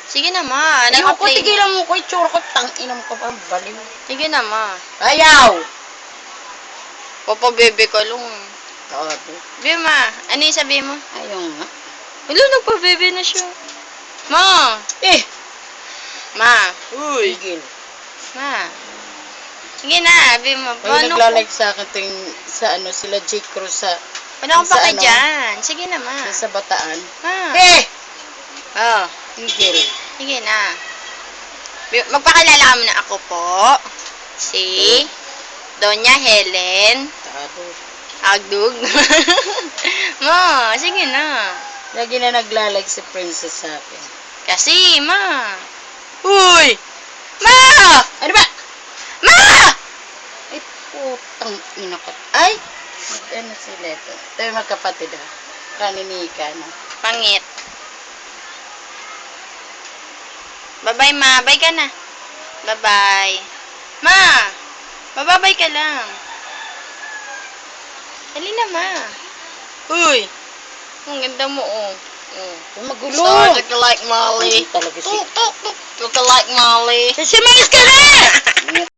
Sige na, ma. Ayoko, Naka-play na. tigilan mo ko. Itsura ko. Tang-inam ko pa. Baliw. Sige na, ma. Ayaw! Papabebe ka lang. Sabi. Be, ma. Ano yung sabi mo? Ayaw nga. Wala, nagpabebe na siya. Ma. Eh! Ma. Uy. Tigil. Ma. Sige na, sabi mo. May naglalike sa akin ting, sa ano, sila J. Cruz sa, Wala akong sa pake ano? dyan. Sige na, ma. sa Bataan. Ma. Eh! Oh. Tigil. Sige na. Magpakilala ka muna. Ako po. Si Doña Helen Tado. Agdug. Ma, sige na. Lagi na naglalike si Princess sa akin. Kasi, ma. Uy! Ma! Ano ba? Ma! Ay, putang ina ka. Ay! Ano sila ito? Ito yung magkapatid ha. Kaninika na. Pangit. Bye-bye, ma. Bye ka na. Bye-bye. Ma! Bababay ka lang. Dali na, ma. Uy! Ang ganda mo, oh. Magulo! Star, look like Molly. Hindi talaga si... Look like Molly. Sisimalis ka na!